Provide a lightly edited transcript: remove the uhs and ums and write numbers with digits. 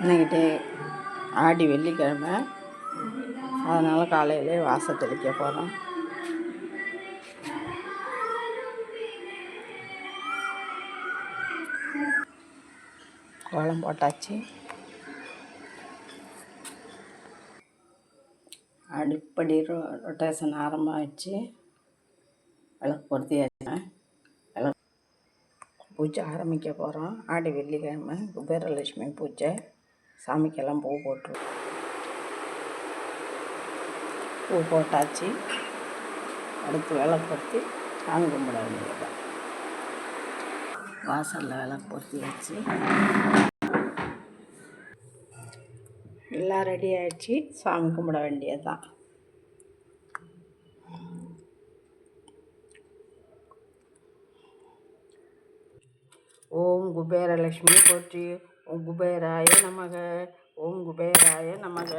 இன்னைக்கிட்டே ஆடி வெள்ளிக்கிழமை, அதனால் காலையிலே வாசல் தெளிக்க போகிறோம். கோலம் போட்டாச்சு. அடிப்படி ரொட்டேஷன் ஆரம்பமாகிடுச்சு. விளக்கு பொருத்தியாச்சு. பூஜை ஆரம்பிக்க போகிறோம். ஆடி வெள்ளிக்கிழமை குபேரலட்சுமி பூஜை. சாமிக்கெல்லாம் பூ போட்டுருவோம். பூ போட்டாச்சு. அடுத்து விளக்கு பொருத்தி சாமி கும்பிட வேண்டியது. வாசலில் விளக்கு பொருத்தி வச்சு எல்லாம் ரெடி ஆகிடுச்சு. சாமி கும்பிட வேண்டியது தான். ஓம் குபேரலட்சுமி போற்றி. ஓம் குபேராய நமக. ஓம் குபேராய நமக.